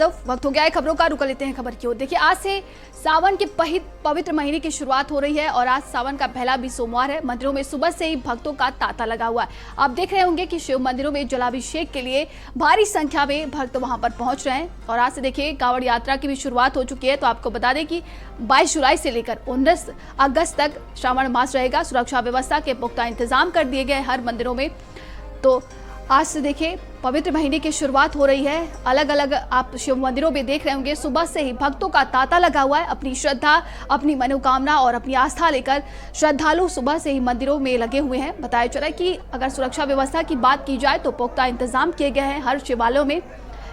वक्त हो गया है खबरों का। रुक लेते हैं खबर की ओर। देखिए, आज से सावन के पवित्र महीने की शुरुआत हो रही है और आज सावन का पहला भी सोमवार है। मंदिरों में सुबह से ही भक्तों का तांता लगा हुआ है। आप देख रहे होंगे कि शिव मंदिरों में जलाभिषेक के लिए भारी संख्या में भक्त वहां पर पहुंच रहे हैं। और आज से देखिए कांवड़ यात्रा की भी शुरुआत हो चुकी है। तो आपको बता दें कि 22 जुलाई से लेकर 19 अगस्त तक श्रावण मास रहेगा। सुरक्षा व्यवस्था के पुख्ता इंतजाम कर दिए गए हर मंदिरों में। तो आज से देखिए पवित्र महीने की शुरुआत हो रही है। अलग अलग आप शिव मंदिरों में देख रहे होंगे सुबह से ही भक्तों का तांता लगा हुआ है। अपनी श्रद्धा, अपनी मनोकामना और अपनी आस्था लेकर श्रद्धालु सुबह से ही मंदिरों में लगे हुए हैं। बताया चला कि अगर सुरक्षा व्यवस्था की बात की जाए तो पुख्ता इंतजाम किए गए हैं हर शिवालयों में।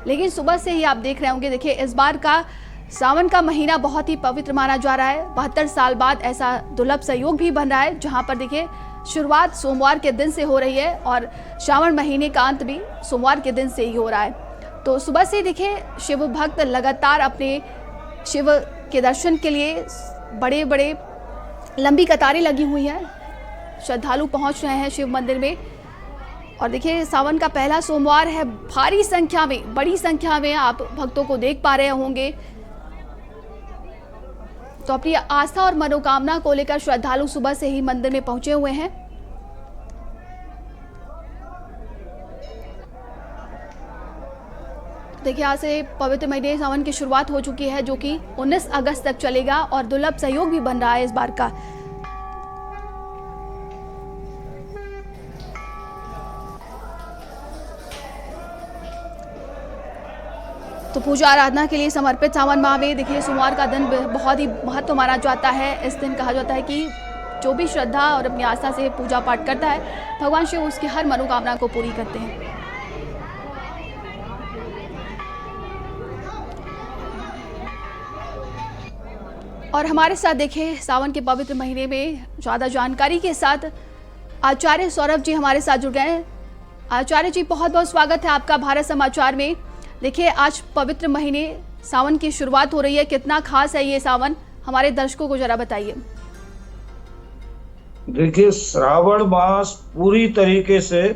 लेकिन सुबह से ही आप देख रहे होंगे, देखिए इस बार का सावन का महीना बहुत ही पवित्र माना जा रहा है। 72 साल बाद ऐसा दुर्लभ संयोग भी बन रहा है, जहाँ पर देखिए शुरुआत सोमवार के दिन से हो रही है और श्रावण महीने का अंत भी सोमवार के दिन से ही हो रहा है। तो सुबह से देखिए शिव भक्त लगातार अपने शिव के दर्शन के लिए बड़े बड़े लंबी कतारें लगी हुई हैं। श्रद्धालु पहुंच रहे हैं शिव मंदिर में। और देखिए सावन का पहला सोमवार है। भारी संख्या में, बड़ी संख्या में आप भक्तों को देख पा रहे होंगे। तो अपनी आस्था और मनोकामना को लेकर श्रद्धालु सुबह से ही मंदिर में पहुंचे हुए हैं। देखिए आज से पवित्र महीने सावन की शुरुआत हो चुकी है, जो कि 19 अगस्त तक चलेगा और दुर्लभ सहयोग भी बन रहा है इस बार का। तो पूजा आराधना के लिए समर्पित सावन माह में देखिए सोमवार का दिन बहुत ही महत्व माना जाता है। इस दिन कहा जाता है कि जो भी श्रद्धा और अपनी आस्था से पूजा पाठ करता है, भगवान शिव उसकी हर मनोकामना को पूरी करते हैं। और हमारे साथ देखिए सावन के पवित्र महीने में ज़्यादा जानकारी के साथ आचार्य सौरभ जी हमारे साथ जुड़ गए हैं। आचार्य जी, बहुत बहुत स्वागत है आपका भारत समाचार में। देखिए आज पवित्र महीने सावन की शुरुआत हो रही है, कितना खास है ये सावन, हमारे दर्शकों को जरा बताइए। देखिए श्रावण मास पूरी तरीके से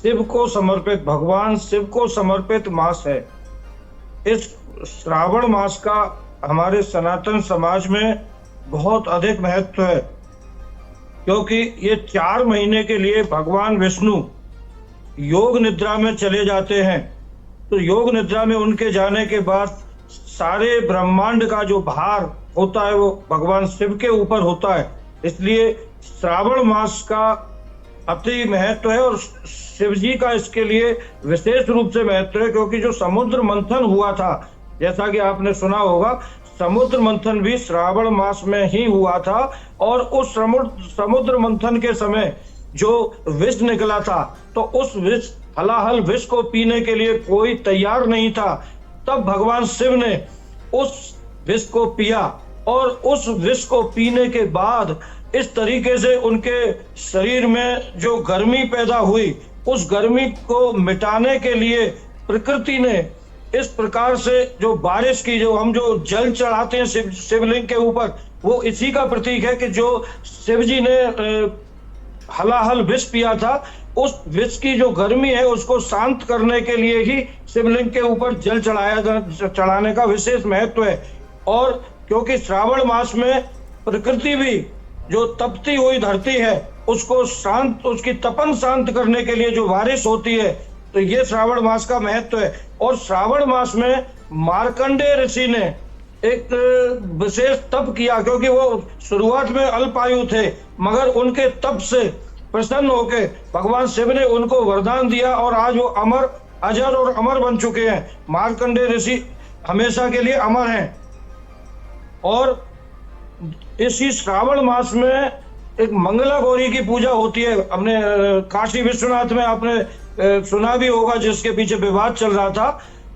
शिव को समर्पित, भगवान शिव को समर्पित मास है। इस श्रावण मास का हमारे सनातन समाज में बहुत अधिक महत्व है, क्योंकि ये 4 महीने के लिए भगवान विष्णु योग निद्रा में चले जाते हैं। तो योग निद्रा में उनके जाने के बाद सारे ब्रह्मांड का जो भार होता है वो भगवान शिव के ऊपर होता है। इसलिए श्रावण मास का अति महत्व है और शिव जी का इसके लिए विशेष रूप से महत्व है, क्योंकि जो समुद्र मंथन हुआ था, जैसा कि आपने सुना होगा, समुद्र मंथन भी श्रावण मास में ही हुआ था। और उस समुद्र मंथन के समय जो विष निकला था, तो उस विष, हलाहल विष को पीने के लिए कोई तैयार नहीं था। तब भगवान शिव ने उस विष को पिया और उस विष को पीने के बाद इस तरीके से उनके शरीर में जो गर्मी पैदा हुई, उस गर्मी को मिटाने के लिए प्रकृति ने इस प्रकार से जो बारिश की, जो हम जो जल चढ़ाते हैं शिवलिंग के ऊपर, वो इसी का प्रतीक है कि जो शिव जी ने हलाहल विष पिया था, उस विष की जो गर्मी है उसको शांत करने के लिए ही शिवलिंग के ऊपर जल चढ़ाने का विशेष महत्व है। और क्योंकि श्रावण मास में प्रकृति भी जो तपती हुई धरती है उसको शांत, उसकी तपन शांत करने के लिए जो बारिश होती है, तो ये श्रावण मास का महत्व है। और श्रावण मास में मार्कंडेय ऋषि ने एक विशेष तप किया, क्योंकि वो शुरुआत में अल्पायु थे, मगर उनके तप से प्रसन्न होकर भगवान शिव ने उनको वरदान दिया और आज वो अमर, अजर और अमर बन चुके हैं। मार्कंडेय ऋषि हमेशा के लिए अमर हैं। और इसी श्रावण मास में एक मंगला गौरी की पूजा होती है। हमने काशी विश्वनाथ में आपने सुना भी होगा, जिसके पीछे विवाद चल रहा था।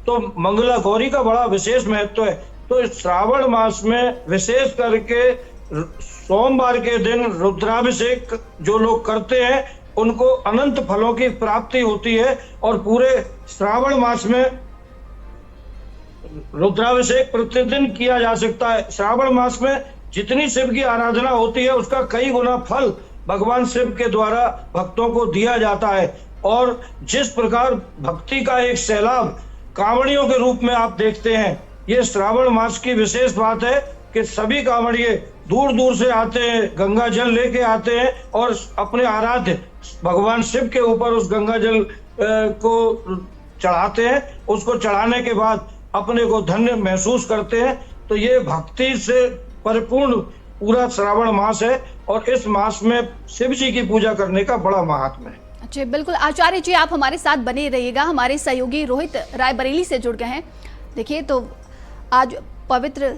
तो मंगला गौरी का बड़ा विशेष महत्व है। तो इस श्रावण मास में विशेष करके सोमवार के दिन रुद्राभिषेक जो लोग करते हैं उनको अनंत फलों की प्राप्ति होती है। और पूरे श्रावण मास में रुद्राभिषेक प्रतिदिन किया जा सकता है। श्रावण मास में जितनी शिव की आराधना होती है उसका कई गुना फल भगवान शिव के द्वारा भक्तों को दिया जाता है। और जिस प्रकार भक्ति का एक सैलाब कांवड़ियों के रूप में आप देखते हैं। ये श्रावण मास की विशेष बात है कि सभी कांवड़िए दूर दूर से आते हैं, गंगा जल लेके आते हैं और अपने आराध्य भगवान शिव के ऊपर उस गंगा जल को चढ़ाते हैं। उसको चढ़ाने के बाद अपने को धन्य महसूस करते हैं। तो ये भक्ति से परिपूर्ण पूरा श्रावण मास है और इस मास में शिव जी की पूजा करने का बड़ा महात्म्य है। जी बिल्कुल आचार्य जी, आप हमारे साथ बने रहिएगा। हमारे सहयोगी रोहित रायबरेली से जुड़ गए हैं। देखिए, तो आज पवित्र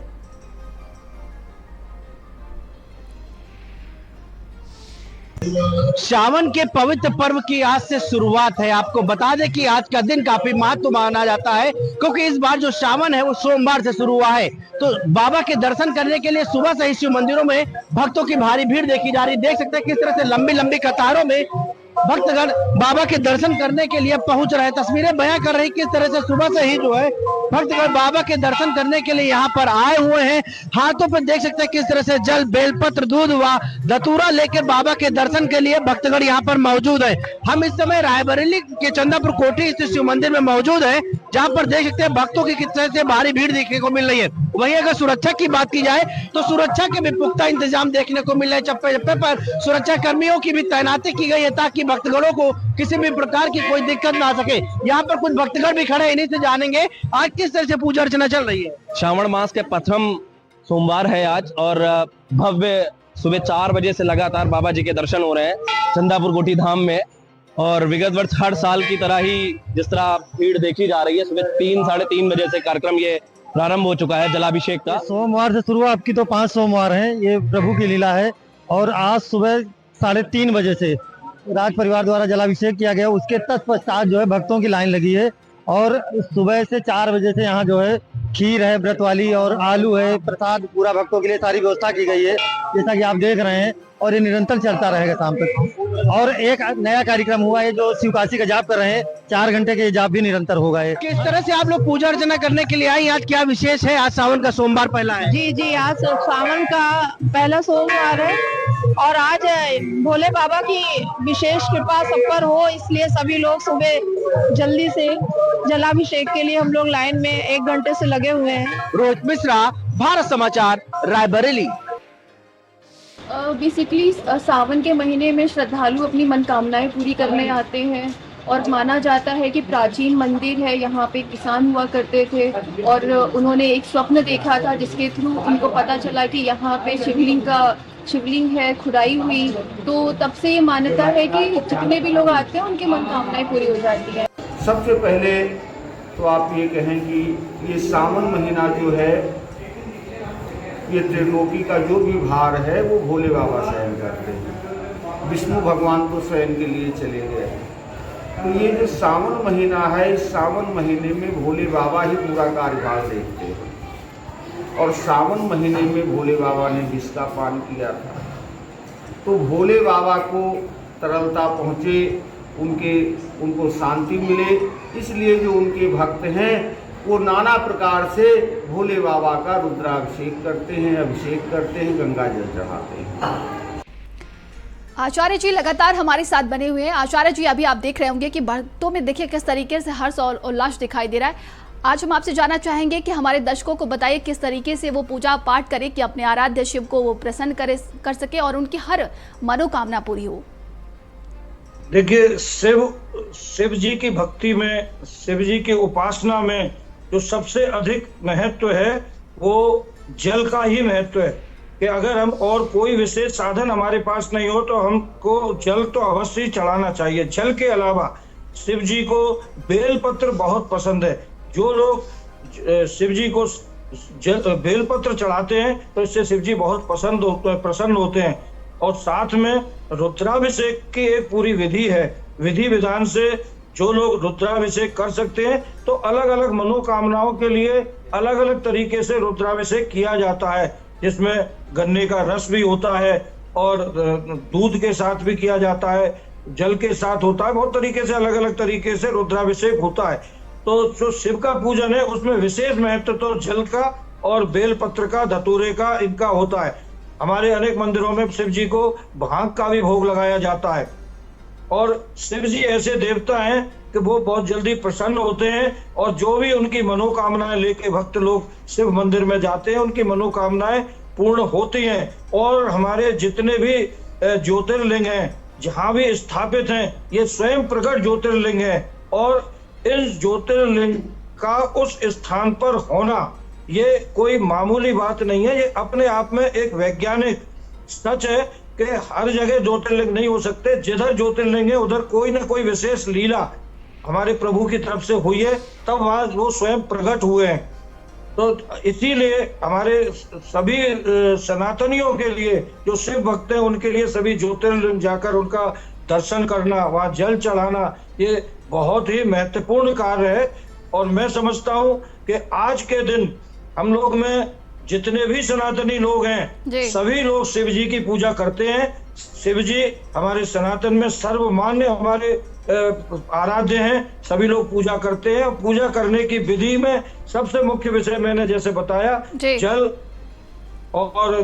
सावन के पवित्र पर्व की आज से शुरुआत है। आपको बता दें कि आज का दिन काफी महत्व माना जाता है, क्योंकि इस बार जो सावन है वो सोमवार से शुरू हुआ है। तो बाबा के दर्शन करने के लिए सुबह से ही शिव मंदिरों में भक्तों की भारी भीड़ देखी जा रही। देख सकते हैं किस तरह से लंबी लंबी कतारों में भक्तगण बाबा के दर्शन करने के लिए पहुंच रहे हैं। तस्वीरें बयां कर रही किस तरह से सुबह से ही जो है भक्तगण बाबा के दर्शन करने के लिए यहाँ पर आए हुए हैं। हाथों पर देख सकते हैं किस तरह से जल, बेलपत्र, दूध व धतूरा लेकर बाबा के दर्शन के लिए भक्तगण यहाँ पर मौजूद है। हम इस समय रायबरेली के चंदापुर कोठी स्थित शिव मंदिर में मौजूद है, जहाँ पर देख सकते हैं भक्तों की किस तरह से भारी भीड़ देखने को मिल रही है। वहीं अगर सुरक्षा की बात की जाए तो सुरक्षा के भी पुख्ता इंतजाम देखने को मिल रहे हैं। चप्पे चप्पे पर सुरक्षा कर्मियों की भी तैनाती की गई है ताकि भक्तगणों को किसी भी प्रकार की कोई दिक्कत ना आ सके। यहाँ पर कुछ भक्तगण भी खड़े हैं, इन्हीं से जानेंगे आज किस तरह से पूजा अर्चना चल रही है। श्रावण मास के प्रथम सोमवार है आज और भव्य सुबह 4 बजे से लगातार बाबा जी के दर्शन हो रहे हैं चंदापुर कोठी धाम में। और विगत वर्ष हर साल की तरह ही जिस तरह भीड़ देखी जा रही है, सुबह 3 साढ़े 3 बजे से कार्यक्रम ये प्रारंभ हो चुका है जलाभिषेक का। सोमवार से शुरू, आपकी तो 5 सोमवार हैं, ये प्रभु की लीला है। और आज सुबह 3:30 बजे से राज परिवार द्वारा जलाभिषेक किया गया। उसके तत्पश्चात जो है भक्तों की लाइन लगी है और सुबह से 4 बजे से यहाँ जो है खीर है व्रत वाली और आलू है, प्रसाद पूरा भक्तों के लिए सारी व्यवस्था की गई है, जैसा कि आप देख रहे हैं। और ये निरंतर चलता रहेगा शाम तक। और एक नया कार्यक्रम हुआ है जो शिवकाशी का जाप कर रहे हैं, 4 घंटे के जाप भी निरंतर होगा। किस तरह से आप लोग पूजा अर्चना करने के लिए आए, आज क्या विशेष है? आज सावन का सोमवार पहला है। जी, आज सावन का पहला सोमवार है और आज भोले बाबा की विशेष कृपा सब पर हो, इसलिए सभी लोग सुबह जल्दी से जलाभिषेक के लिए हम लोग लाइन में 1 घंटे से लगे हुए हैं। रोहित मिश्रा, भारत समाचार, रायबरेली। बेसिकली सावन के महीने में श्रद्धालु अपनी मनोकामनाएं पूरी करने आते हैं और माना जाता है कि प्राचीन मंदिर है, यहाँ पे किसान हुआ करते थे और उन्होंने एक स्वप्न देखा था जिसके थ्रू उनको पता चला कि यहाँ पे शिवलिंग है, खुदाई हुई। तो तब से ये मान्यता है कि जितने भी लोग आते हैं उनकी मनोकामनाएं पूरी हो जाती है। सबसे पहले तो आप ये कहें कि ये सावन महीना जो है, ये त्रिलोकी का जो भी भार है वो भोले बाबा सहन करते हैं। विष्णु भगवान तो स्वयं के लिए चले गए। तो ये जो सावन महीना है, इस सावन महीने में भोले बाबा ही पूरा कार्यभार देखते हैं। और सावन महीने में भोले बाबा ने विष का पान किया था, तो भोले बाबा को तरलता पहुँचे, उनको शांति मिले, इसलिए जो उनके भक्त हैं वो नाना प्रकार से भोले बाबा का रुद्राभिषेक करते हैं, अभिषेक करते हैं, गंगा जल चढ़ाते हैं। आचार्य जी लगातार हमारे साथ बने हुए हैं। आचार्य जी, अभी आप देख रहे होंगे कि भक्तों में देखिए किस तरीके से हर्ष और उल्लास दिखाई दे रहा है। आज हम आपसे जानना चाहेंगे कि हमारे दर्शकों को बताइए किस तरीके से वो पूजा पाठ करें कि अपने आराध्य शिव को वो प्रसन्न कर सके और उनकी हर मनोकामना पूरी हो। देखिए, शिव जी की भक्ति में, शिव जी की उपासना में जो सबसे अधिक महत्व है वो जल का ही महत्व है। कि अगर हम और कोई विशेष साधन हमारे पास नहीं हो तो हमको जल तो अवश्य ही चढ़ाना चाहिए। जल के अलावा शिव जी को बेलपत्र बहुत पसंद है। जो लोग शिव जी को बेलपत्र चढ़ाते हैं तो इससे शिव जी बहुत प्रसन्न होते हैं। और साथ में रुद्राभिषेक की एक पूरी विधि है। विधि विधान से जो लोग रुद्राभिषेक कर सकते हैं तो अलग अलग मनोकामनाओं के लिए अलग अलग तरीके से रुद्राभिषेक किया जाता है, जिसमें गन्ने का रस भी होता है और दूध के साथ भी किया जाता है, जल के साथ होता है। बहुत तरीके से अलग अलग तरीके से रुद्राभिषेक होता है। तो जो शिव का पूजन है उसमें विशेष महत्व तो जल का और बेलपत्र का, धतूरे का, इनका होता है। हमारे अनेक मंदिरों में शिव जी को भांग का भी भोग लगाया जाता है। और शिव जी ऐसे देवता हैं कि वो बहुत जल्दी प्रसन्न होते हैं और जो भी उनकी मनोकामनाएं लेके भक्त लोग शिव मंदिर में जाते हैं उनकी मनोकामनाएं पूर्ण होती हैं। और हमारे जितने भी ज्योतिर्लिंग हैं जहाँ भी स्थापित हैं ये स्वयं प्रकट ज्योतिर्लिंग है और इस ज्योतिर्लिंग का उस स्थान पर होना ये कोई मामूली बात नहीं है। ये अपने आप में एक वैज्ञानिक सच है कि हर जगह ज्योतिर्लिंग नहीं हो सकते। जिधर ज्योतिर्लिंग है उधर कोई ना कोई विशेष लीला हमारे प्रभु की तरफ से हुई है, तब वहां वो स्वयं प्रकट हुए हैं। तो इसीलिए हमारे सभी सनातनियों के लिए जो शिव भक्त हैं उनके लिए सभी ज्योतिर्लिंग जाकर उनका दर्शन करना, वहां जल चढ़ाना ये बहुत ही महत्वपूर्ण कार्य है। और मैं समझता हूं कि आज के दिन हम लोग में जितने भी सनातनी लोग हैं सभी लोग शिव जी की पूजा करते हैं। शिव जी हमारे सनातन में सर्वमान्य हमारे आराध्य हैं, सभी लोग पूजा करते हैं। पूजा करने की विधि में सबसे मुख्य विषय मैंने जैसे बताया जल और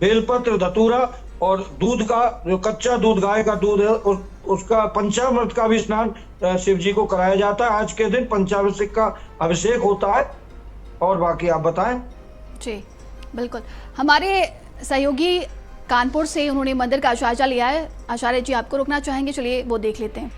बेलपत्र धतूरा और दूध का, जो कच्चा दूध गाय का दूध है उसका पंचामृत का भी स्नान शिव जी को कराया जाता है। आज के दिन पंचाभिषेक का अभिषेक होता है। और बाकी आप बताएं। जी बिल्कुल, हमारे सहयोगी कानपुर से उन्होंने मंदिर का जायजा लिया है। आचार्य जी आपको रोकना चाहेंगे, चलिए वो देख लेते हैं।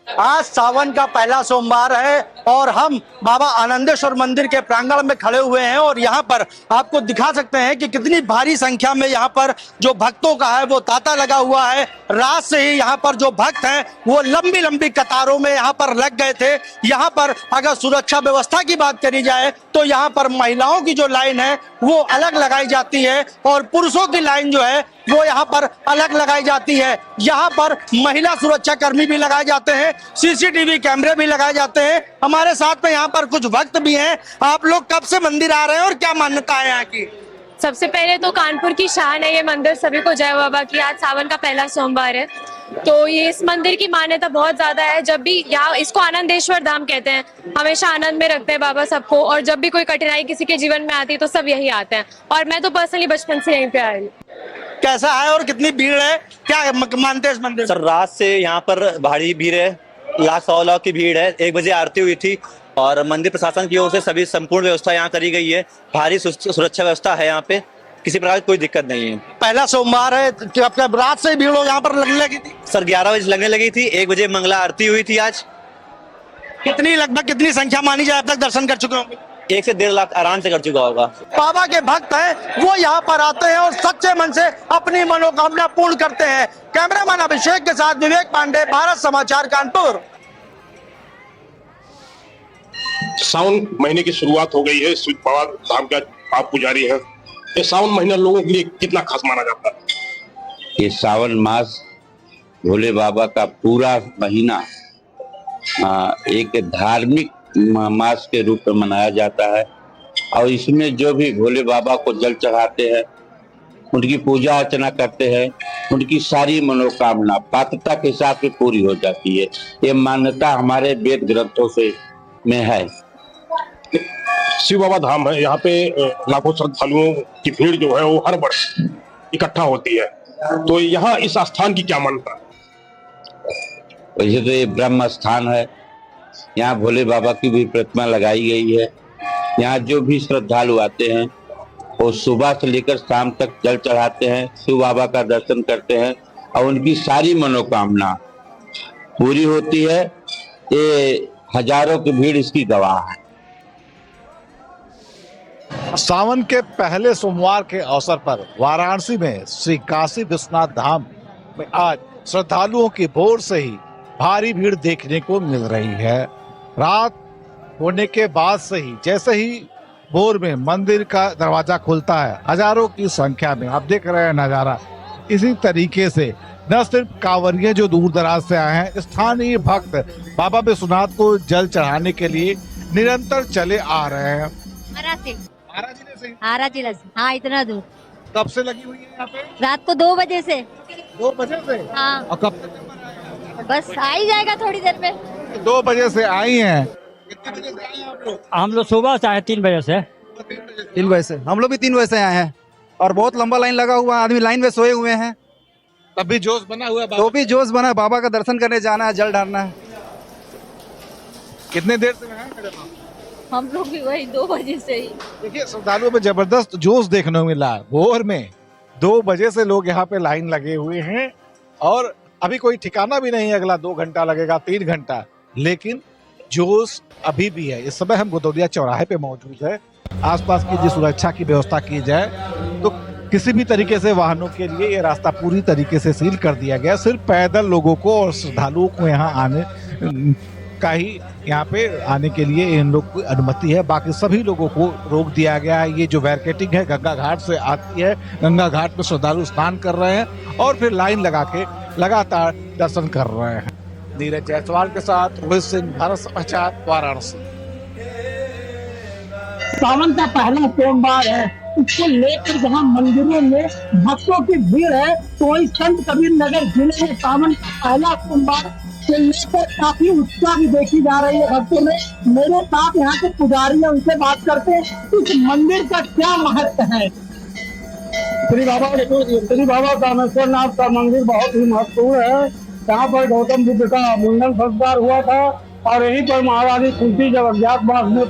आज सावन का पहला सोमवार है और हम बाबा आनंदेश्वर मंदिर के प्रांगण में खड़े हुए हैं और यहाँ पर आपको दिखा सकते हैं कि कितनी भारी संख्या में यहाँ पर जो भक्तों का है वो तांता लगा हुआ है। रात से ही यहाँ पर जो भक्त हैं वो लंबी लंबी कतारों में यहाँ पर लग गए थे। यहाँ पर अगर सुरक्षा व्यवस्था की बात करी जाए तो यहाँ पर महिलाओं की जो लाइन है वो अलग लगाई जाती है और पुरुषों की लाइन जो है वो यहाँ पर अलग लगाई जाती है। यहाँ पर महिला सुरक्षा कर्मी भी लगाए जाते हैं, सीसीटीवी कैमरे भी लगाए जाते हैं। हमारे साथ में यहाँ पर कुछ भक्त भी हैं। आप लोग कब से मंदिर आ रहे हैं और क्या मान्यता है यहाँ की? सबसे पहले तो कानपुर की शान है ये मंदिर, सभी को जय बाबा की। आज सावन का पहला सोमवार है तो ये इस मंदिर की मान्यता बहुत ज्यादा है। जब भी यहाँ इसको आनंदेश्वर धाम कहते हैं, हमेशा आनंद में रखते हैं बाबा सबको। और जब भी कोई कठिनाई किसी के जीवन में आती है तो सब यही आते हैं और मैं तो पर्सनली बचपन से यहीं पे आई हूँ। कैसा है और कितनी भीड़ है, क्या मानते हैं इस मंदिर? सर रात से यहाँ पर भारी भीड़ है, लाख सवा लाख की भीड़ है। 1 बजे आरती हुई थी और मंदिर प्रशासन की ओर से सभी संपूर्ण व्यवस्था यहाँ करी गई है। भारी सुरक्षा व्यवस्था है यहाँ पे, किसी प्रकार की कोई दिक्कत नहीं है। पहला सोमवार है, रात से भीड़ यहाँ पर लगने लगी थी? सर 11 बजे लगने लगी थी, 1 बजे मंगला आरती हुई थी आज। लगभग कितनी संख्या मानी जाए अब तक दर्शन कर चुके होंगे? 1 से 1.5 लाख आराम से कर चुका होगा। बाबा के भक्त हैं वो यहाँ पर आते हैं और सच्चे मन से अपनी मनोकामना पूर्ण करते हैं। कैमरामैन अभिषेक के साथ विवेक पांडे, भारत समाचार, कानपुर। सावन महीने की शुरुआत हो गई है। बाबा धाम का आप पुजारी हैं, ये सावन महीना लोगों के लिए कितना खास माना जाता है? ये सावन मास भोले बाबा का पूरा महीना एक धार्मिक मास के रूप में मनाया जाता है और इसमें जो भी भोले बाबा को जल चढ़ाते हैं, उनकी पूजा अर्चना करते हैं, उनकी सारी मनोकामना पात्रता के हिसाब से पूरी हो जाती है। ये मान्यता हमारे वेद ग्रंथों से में है। शिव बाबा धाम है, यहाँ पे लाखों श्रद्धालुओं की भीड़ जो है वो हर वर्ष इकट्ठा होती है, तो यहाँ इस स्थान की क्या मान्यता है? वैसे तो ये ब्रह्म स्थान है, यहाँ भोले बाबा की भी प्रतिमा लगाई गई है। यहाँ जो भी श्रद्धालु आते हैं वो सुबह से लेकर शाम तक जल चढ़ाते हैं, शिव बाबा का दर्शन करते हैं और उनकी सारी मनोकामना पूरी होती है। ये हजारों की भीड़ इसकी गवाह है। सावन के पहले सोमवार के अवसर पर वाराणसी में श्री काशी विश्वनाथ धाम में आज श्रद्धालुओं की भोर से ही भारी भीड़ देखने को मिल रही है। रात होने के बाद से ही जैसे ही भोर में मंदिर का दरवाजा खुलता है, हजारों की संख्या में आप देख रहे हैं नजारा। इसी तरीके से न सिर्फ कांवरिये जो दूर दराज से आए हैं, स्थानीय भक्त बाबा विश्वनाथ को जल चढ़ाने के लिए निरंतर चले आ रहे हैं। आरा जिला से। हाँ, इतना दूर। कब से लगी हुई है यहाँ पे? रात को 2 बजे से। 2 बजे से? हाँ। और कब? बस आ ही जाएगा थोड़ी देर में। 2 बजे से आई हैं। कितने बजे से आए आप लोग? हम लोग सुबह से आए 3 बजे से। 3 बजे से हम लोग भी 3 बजे से आए हैं और बहुत लंबा लाइन लगा हुआ है, आदमी लाइन में सोए हुए हैं तब भी जोश बना हुआ है तो भी जोश बना है, बाबा का दर्शन करने जाना है, जल ढालना है। कितने देर से हैं मैडम? हम लोग भी वही 2 बजे से ही। देखिए श्रद्धालुओं में जबरदस्त जोश देखने को मिला। भोर में 2 बजे से लोग यहाँ पे लाइन लगे हुए हैं और अभी कोई ठिकाना भी नहीं है, अगला 2 घंटा लगेगा, 3 घंटा, लेकिन जोश अभी भी है। इस समय हम गोदौलिया चौराहे पे मौजूद है। आसपास की जो सुरक्षा की व्यवस्था की जाए तो किसी भी तरीके से वाहनों के लिए ये रास्ता पूरी तरीके से सील कर दिया गया। सिर्फ पैदल लोगों को और श्रद्धालुओं को यहाँ आने का ही यहाँ पे आने के लिए इन लोग की अनुमति है, बाकी सभी लोगों को रोक दिया गया है। ये जो बैरिकेडिंग है गंगा घाट से आती है, गंगा घाट पे श्रद्धालु स्नान कर रहे हैं और फिर लाइन लगा के लगातार दर्शन कर रहे हैं। नीरज जायसवाल के साथ रोहित सिंह, भारत समाचार, वाराणसी। सावन का पहला सोमवार है, इसको लेकर जहाँ मंदिरों में भक्तों की भीड़ है, तो वही संत कबीर नगर जिले में सावन का पहला सोमवार से लेकर काफी उत्साह भी देखी जा रही है भक्तों में। मेरे साथ यहाँ के पुजारी है, उनसे बात करते हैं इस मंदिर का क्या महत्व है। श्री बाबा कामेश्वर नाथ का मंदिर बहुत ही महत्वपूर्ण है। यहाँ पर गौतम बुद्ध का मुंडन संस्कार हुआ था और यहीं पर महारानी कुंती जब अज्ञातवास में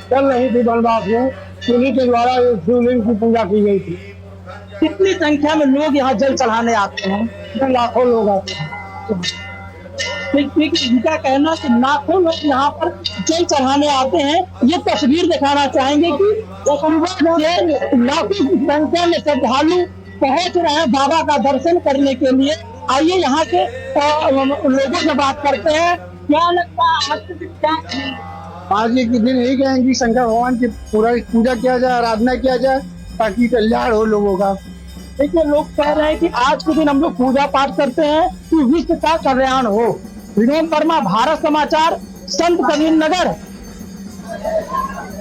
चल रही थी वनवास में, उन्हीं के द्वारा शिवलिंग की पूजा की गई थी। कितनी संख्या में लोग यहाँ जल चढ़ाने आते हैं? लाखों लोग आते हैं। इनका कहना कि लाखों लोग यहाँ पर जल चढ़ाने आते हैं। ये तस्वीर दिखाना चाहेंगे कि लाखों की संख्या में श्रद्धालु पहुँच रहे हैं बाबा का दर्शन करने के लिए। आइए यहाँ के लोगों से बात करते हैं। क्या लगता है आज के दिन यही कहेंगे शंकर भगवान की पूजा किया जाए, आराधना किया जाए ताकि कल्याण हो लोगों का। देखिए लोग कह रहे हैं कि आज के दिन हम लोग पूजा पाठ करते हैं कि विश्व का कल्याण हो। विनोद वर्मा, भारत समाचार, संत कबीर नगर।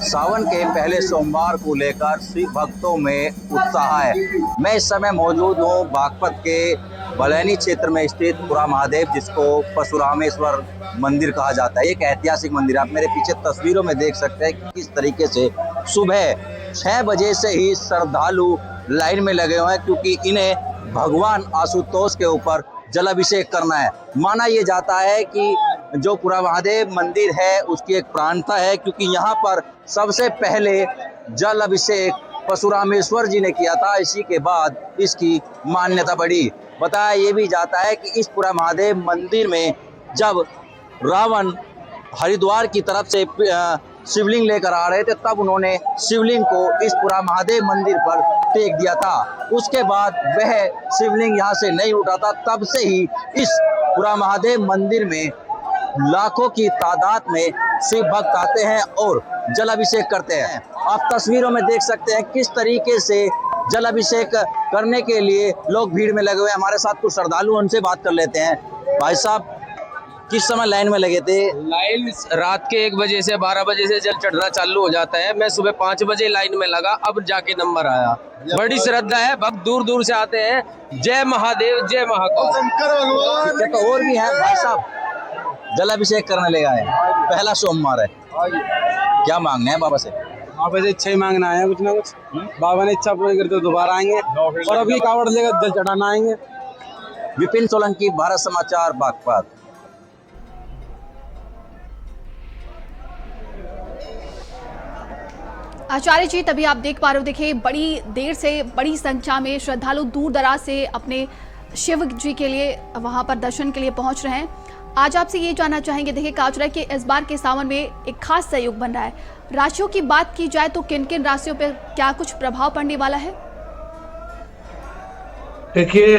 सावन के पहले सोमवार को लेकर शिव भक्तों में उत्साह है। मैं इस समय मौजूद हूँ बागपत के बलैनी क्षेत्र में स्थित पुरा महादेव, जिसको परशुरामेश्वर मंदिर कहा जाता है। एक ऐतिहासिक मंदिर, आप मेरे पीछे तस्वीरों में देख सकते हैं कि किस तरीके से सुबह 6 बजे से ही श्रद्धालु लाइन में लगे हुए हैं, क्योंकि इन्हें भगवान आशुतोष के ऊपर जलाभिषेक करना है। माना यह जाता है कि जो पुरा महादेव मंदिर है उसकी एक प्राणता है, क्योंकि यहाँ पर सबसे पहले जल अभिषेक परशुरामेश्वर जी ने किया था, इसी के बाद इसकी मान्यता बढ़ी। बताया ये भी जाता है कि इस पुरा महादेव मंदिर में जब रावण हरिद्वार की तरफ से शिवलिंग लेकर आ रहे थे, तब उन्होंने शिवलिंग को इस पुरा महादेव मंदिर पर टेक दिया था। उसके बाद वह शिवलिंग यहाँ से नहीं उठा था। तब से ही इस पुरा महादेव मंदिर में लाखों की तादाद में शिव भक्त आते हैं और जलाभिषेक करते हैं। आप तस्वीरों में देख सकते हैं किस तरीके से जलाभिषेक करने के लिए लोग भीड़ में लगे हुए हैं। हमारे साथ कुछ श्रद्धालु, उनसे बात कर लेते हैं। भाई साहब, किस समय लाइन में लगे थे? लाइन रात के 1 बजे से 12 बजे से जल चढ़ना चालू हो जाता है। मैं सुबह 5 बजे लाइन में लगा, अब जाके नंबर आया। बड़ी श्रद्धा है, भक्त दूर दूर से आते हैं। जय महादेव, जय महाकाल। तो और भी है भाई साहब, जलाभिषेक करने ले आए, पहला सोमवार है, क्या मांगने हैं बाबा से? बाबा से इच्छा ही मांगना है, कुछ ना कुछ। बाबा ने इच्छा पूरी करते दोबारा आएंगे और अभी कावड़ लेकर जल चढ़ाना आएंगे। विपिन सोलंकी, भारत समाचार, बागपत। आचार्य जी, तभी आप देख पा रहे हो, देखिए बड़ी देर से बड़ी संख्या में श्रद्धालु दूर दराज से अपने शिव जी के लिए वहां पर दर्शन के लिए पहुंच रहे हैं। आज आपसे ये जानना चाहेंगे, देखिए कहा जा रहा है कि इस बार के सावन में एक खास सहयोग बन रहा है। राशियों की बात की जाए तो किन किन राशियों पर क्या कुछ प्रभाव पड़ने वाला है? देखिए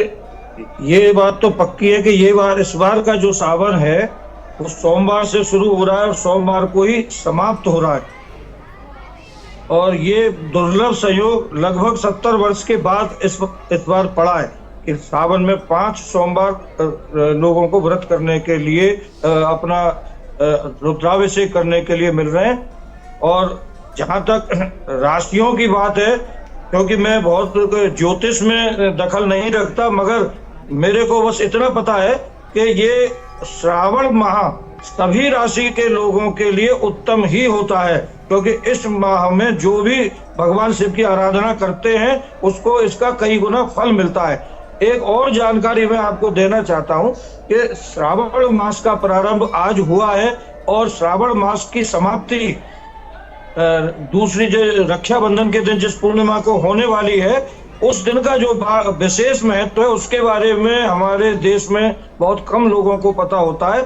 ये बात तो पक्की है कि इस बार का जो सावन है वो सोमवार से शुरू हो रहा है और सोमवार को ही समाप्त हो रहा है। और ये दुर्लभ सहयोग लगभग 70 वर्ष के बाद इस बार पड़ा है कि सावन में 5 सोमवार लोगों को व्रत करने के लिए अपना रुद्राभिषेक करने के लिए मिल रहे हैं। और जहाँ तक राशियों की बात है, क्योंकि मैं बहुत ज्योतिष में दखल नहीं रखता, मगर मेरे को बस इतना पता है कि ये श्रावण माह सभी राशि के लोगों के लिए उत्तम ही होता है, क्योंकि इस माह में जो भी भगवान शिव की आराधना करते हैं उसको इसका कई गुना फल मिलता है। एक और जानकारी मैं आपको देना चाहता हूं कि श्रावण मास का प्रारंभ आज हुआ है और श्रावण मास की समाप्ति दूसरी जो रक्षाबंधन के दिन जिस पूर्णिमा को होने वाली है, उस दिन का जो विशेष महत्व है उसके बारे में हमारे देश में बहुत कम लोगों को पता होता है।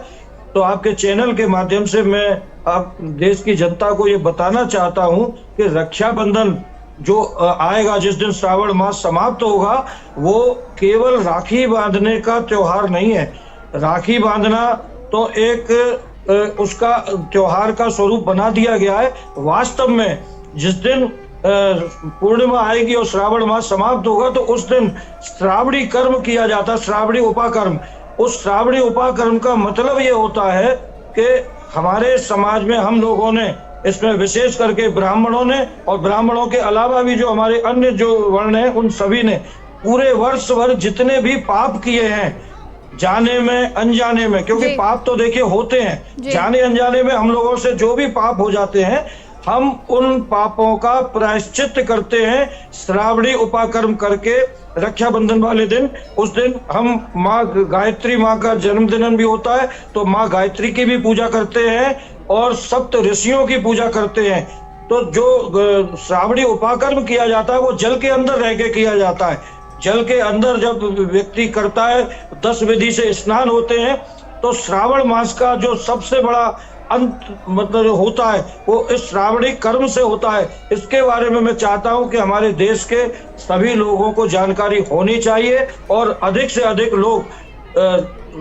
तो आपके चैनल के माध्यम से मैं आप देश की जनता को ये बताना चाहता हूं कि रक्षाबंधन जो आएगा, जिस दिन श्रावण मास समाप्त होगा, वो केवल राखी बांधने का त्योहार नहीं है। राखी बांधना तो एक उसका त्योहार का स्वरूप बना दिया गया है। वास्तव में जिस दिन पूर्णिमा आएगी और श्रावण मास समाप्त होगा तो उस दिन श्रावणी कर्म किया जाता है, श्रावणी उपाकर्म। उस श्रावणी उपाकर्म का मतलब ये होता है कि हमारे समाज में हम लोगों ने, इसमें विशेष करके ब्राह्मणों ने और ब्राह्मणों के अलावा भी जो हमारे अन्य जो वर्ण हैं, उन सभी ने पूरे वर्ष भर जितने भी पाप किए हैं, जाने में अनजाने में, क्योंकि पाप तो देखिए होते हैं, जाने अनजाने में हम लोगों से जो भी पाप हो जाते हैं, हम उन पापों का प्रायश्चित करते हैं श्रावणी उपाकर्म करके। रक्षाबंधन वाले दिन, उस दिन हम माँ गायत्री माँ का जन्मदिन भी होता है, तो माँ गायत्री की भी पूजा करते हैं और सप्त ऋषियों की पूजा करते हैं। तो जो श्रावणी उपाकर्म किया जाता है वो जल के अंदर रह के किया जाता है। जल के अंदर जब व्यक्ति करता है, 10 विधि से स्नान होते हैं, तो श्रावण मास का जो सबसे बड़ा अंत मतलब होता है वो इस श्रावणी कर्म से होता है। इसके बारे में मैं चाहता हूं कि हमारे देश के सभी लोगों को जानकारी होनी चाहिए और अधिक से अधिक लोग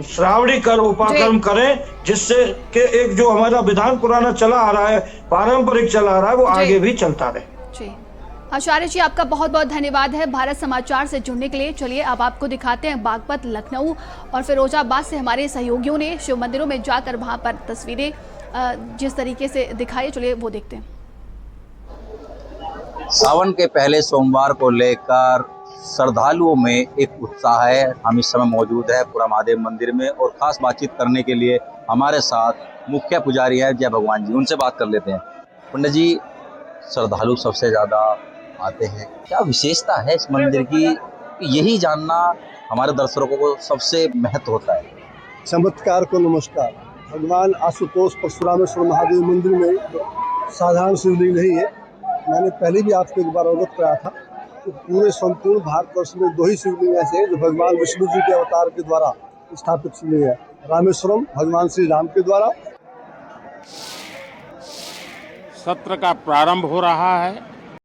श्रावणी कर्म उपाकर्म करें, जिससे कि एक जो हमारा विधान पुराना चला आ रहा है, पारंपरिक चला आ रहा है, वो आगे भी चलता रहे। जी आचार्य जी, आपका बहुत बहुत धन्यवाद है भारत समाचार से जुड़ने के लिए। चलिए अब आपको दिखाते हैं बागपत, लखनऊ और फिरोजाबाद से हमारे सहयोगियों ने शिव मंदिरों में जाकर वहां पर तस्वीरें जिस तरीके से दिखाई, चलिए वो देखते हैं। सावन के पहले सोमवार को लेकर श्रद्धालुओं में एक उत्साह है। हम इस समय मौजूद है पूरा महादेव मंदिर में और खास बातचीत करने के लिए हमारे साथ मुख्य पुजारी है जय भगवान जी, उनसे बात कर लेते हैं। पंडित जी, श्रद्धालु सबसे ज्यादा आते हैं, क्या विशेषता है इस मंदिर की? यही जानना हमारे दर्शकों को सबसे महत्व होता है। चमत्कार को नमस्कार। भगवान आशुतोष परशुरामेश्वर महादेव मंदिर में साधारण शिवलिंग नहीं है। मैंने पहले भी आपको एक बार अवगत कराया था कि पूरे संपूर्ण भारतवर्ष में 2 ही शिवलिंग ऐसे हैं जो भगवान विष्णु जी के अवतार के द्वारा स्थापित शिवलिंग है। रामेश्वरम भगवान श्री राम के द्वारा। सत्र का प्रारंभ हो रहा है।